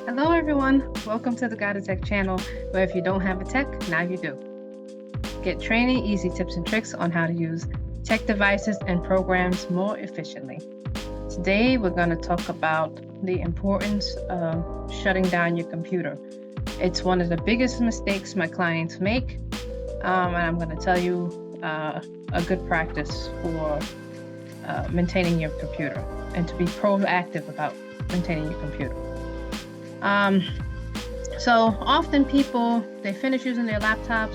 Hello everyone, welcome to the GotATek channel, where if you don't have a tech, now you do. Get training, easy tips and tricks on how to use tech devices and programs more efficiently. Today we're going to talk about the importance of shutting down your computer. It's one of the biggest mistakes my clients make, and I'm going to tell you a good practice for maintaining your computer and to be proactive about maintaining your computer. So often people, they finish using their laptops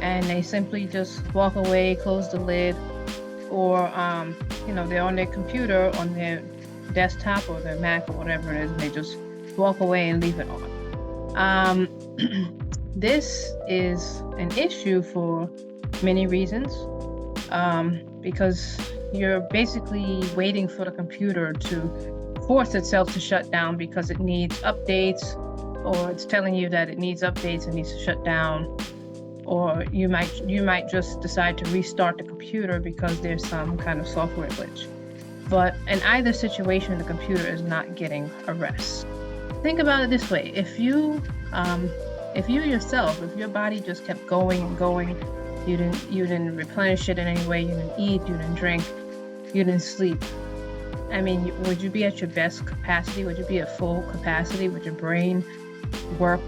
and they simply just walk away, close the lid, or, they're on their computer, on their desktop or their Mac or whatever it is, and they just walk away and leave it on. This is an issue for many reasons, because you're basically waiting for the computer to force itself to shut down because it needs updates, or it's telling you that it needs updates and needs to shut down, or you might just decide to restart the computer because there's some kind of software glitch. But in either situation, the computer is not getting a rest. Think about it this way: if your body just kept going and going, you didn't replenish it in any way, you didn't eat, you didn't drink, you didn't sleep. I mean, would you be at your best capacity? Would you be at full capacity? Would your brain work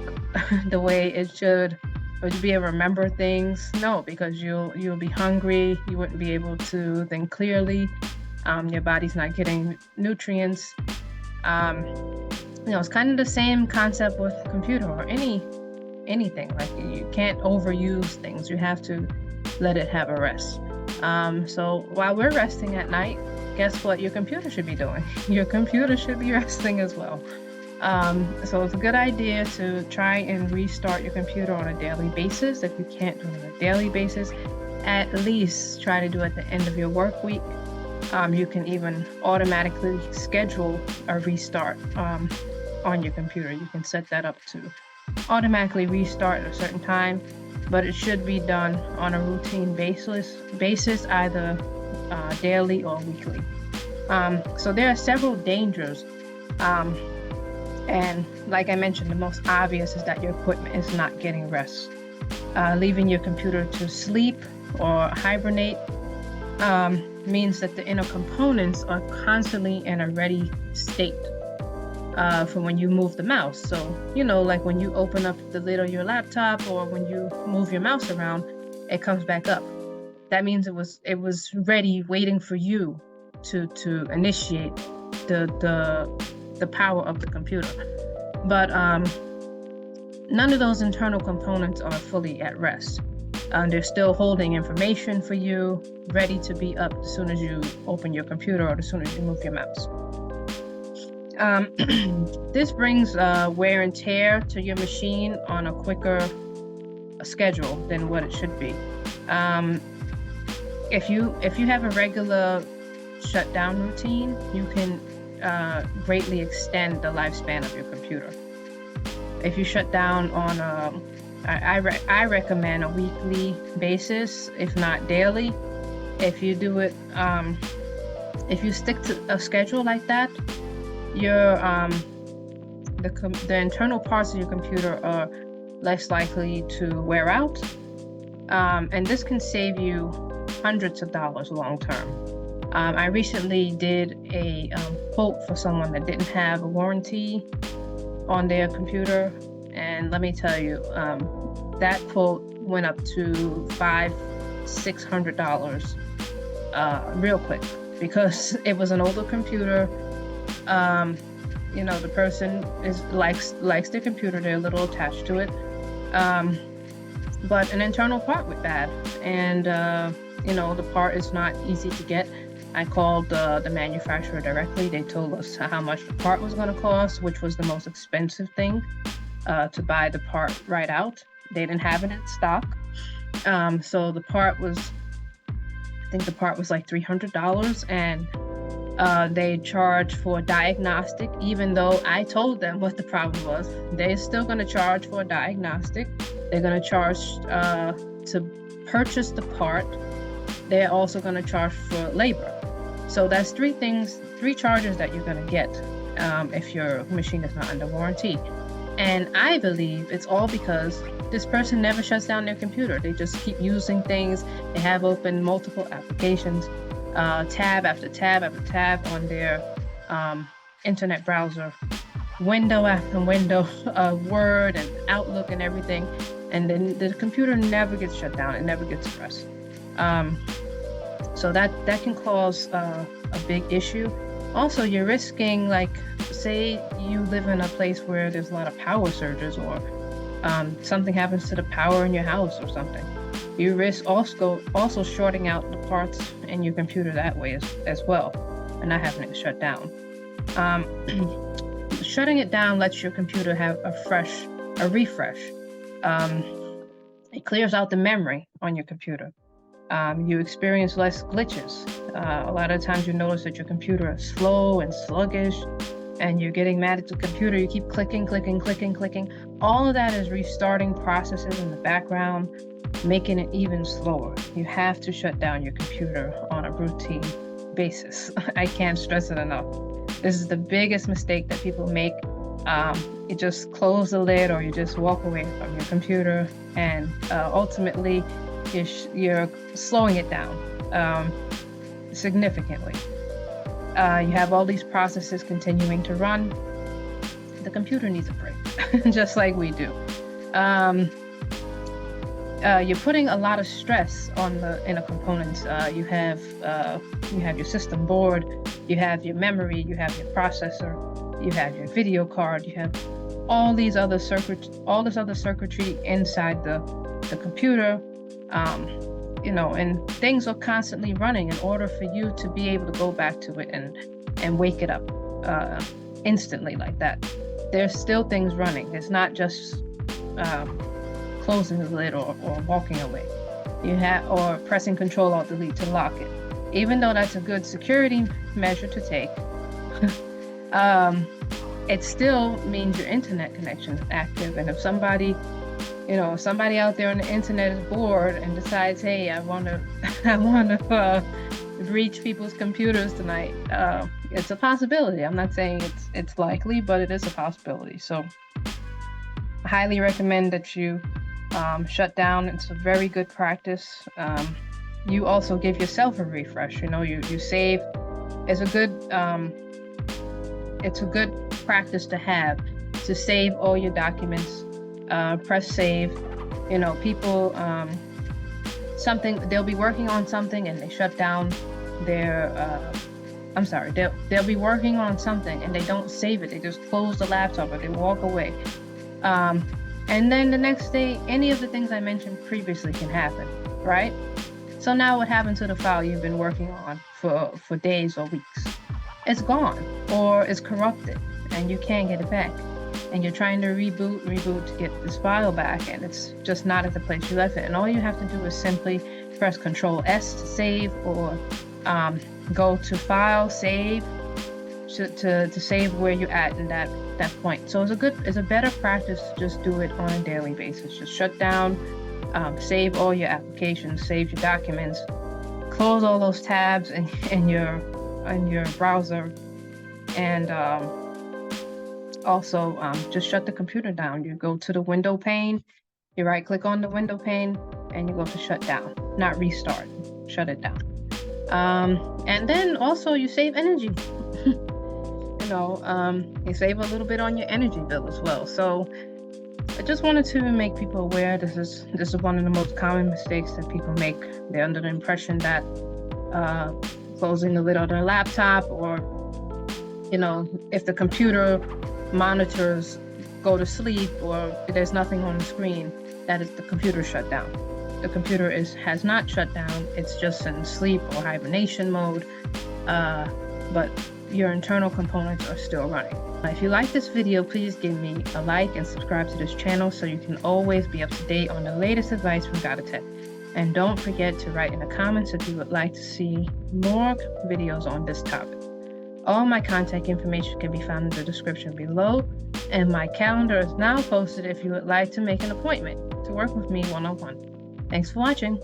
the way it should? Would you be able to remember things? No, because you'll be hungry. You wouldn't be able to think clearly. Your body's not getting nutrients. It's kind of the same concept with a computer or anything. Like, you can't overuse things. You have to let it have a rest. So while we're resting at night, guess what your computer should be doing? Your computer should be resting as well. So it's a good idea to try and restart your computer on a daily basis. If you can't do it on a daily basis, at least try to do it at the end of your work week. You can even automatically schedule a restart on your computer. You can set that up to automatically restart at a certain time, but it should be done on a routine basis, either daily or weekly. So there are several dangers, and like I mentioned, the most obvious is that your equipment is not getting rest. Leaving your computer to sleep or hibernate means that the inner components are constantly in a ready state for when you move the mouse. So, like when you open up the lid of your laptop or when you move your mouse around, it comes back up. That means it was ready, waiting for you to initiate the power of the computer. But none of those internal components are fully at rest. They're still holding information for you, ready to be up as soon as you open your computer or as soon as you move your mouse. This brings wear and tear to your machine on a quicker schedule than what it should be. If you have a regular shutdown routine, you can greatly extend the lifespan of your computer. If you shut down on I recommend a weekly basis, if not daily. If you do it, if you stick to a schedule like that, your the internal parts of your computer are less likely to wear out, and this can save you hundreds of dollars long term. I recently did a quote for someone that didn't have a warranty on their computer, and let me tell you, that quote went up to $500-600 real quick, because it was an older computer. The person likes their computer, they're a little attached to it, but an internal part went bad, and the part is not easy to get. I called the manufacturer directly. They told us how much the part was going to cost, which was the most expensive thing, to buy the part right out. They didn't have it in stock. So the part was, I think the part was like $300, and they charged for a diagnostic. Even though I told them what the problem was, they're still going to charge for a diagnostic. They're going to charge to purchase the part. They're also going to charge for labor. So that's three charges that you're going to get if your machine is not under warranty. And I believe it's all because this person never shuts down their computer. They just keep using things. They have open multiple applications, tab after tab after tab on their internet browser, window after window, Word and Outlook and everything. And then the computer never gets shut down. It never gets pressed. So that can cause a big issue. Also, you're risking, like, say you live in a place where there's a lot of power surges, or something happens to the power in your house or something. You risk also shorting out the parts in your computer that way as well, and not having it shut down. Shutting it down lets your computer have a refresh. It clears out the memory on your computer. You experience less glitches. A lot of times you notice that your computer is slow and sluggish, and you're getting mad at the computer. You keep clicking. All of that is restarting processes in the background, making it even slower. You have to shut down your computer on a routine basis. I can't stress it enough. This is the biggest mistake that people make. You just close the lid, or you just walk away from your computer, and ultimately you're slowing it down significantly. You have all these processes continuing to run. The computer needs a break, just like we do. You're putting a lot of stress on the inner components. You have your system board, you have your memory, you have your processor, you have your video card, you have all this other circuitry inside the computer. And things are constantly running in order for you to be able to go back to it and wake it up instantly like that. There's still things running. It's not just closing the lid or walking away. Or pressing Control-Alt-Delete to lock it. Even though that's a good security measure to take, it still means your internet connection is active. And if somebody out there on the internet is bored and decides, hey, I want to breach people's computers tonight, it's a possibility. I'm not saying it's likely, but it is a possibility. So I highly recommend that you shut down. It's a very good practice. You also give yourself a refresh. You save. It's a good practice to have, to save all your documents. Press save. People they'll be working on something and they shut down their they'll be working on something and they don't save it. They just close the laptop or they walk away, and then the next day any of the things I mentioned previously can happen, right? So now what happened to the file you've been working on for days or weeks? It's gone, or it's corrupted and you can't get it back. And you're trying to reboot to get this file back, and it's just not at the place you left it. And all you have to do is simply press Control-S to save, or go to File, Save, to save where you're at in that point. So it's a better practice to just do it on a daily basis. Just shut down, save all your applications, save your documents, close all those tabs in your browser, and also, just shut the computer down. You go to the window pane, you right click on the window pane, and you go to shut down, not restart, shut it down. And then also you save energy. You save a little bit on your energy bill as well. So I just wanted to make people aware this is one of the most common mistakes that people make. They're under the impression that closing the lid on their laptop, or if the computer monitors go to sleep or there's nothing on the screen, that is the computer shut down. The computer has not shut down. It's just in sleep or hibernation mode, but your internal components are still running. If you like this video, please give me a like and subscribe to this channel so you can always be up to date on the latest advice from GotATek. And don't forget to write in the comments if you would like to see more videos on this topic. All my contact information can be found in the description below, and my calendar is now posted if you would like to make an appointment to work with me one-on-one. Thanks for watching.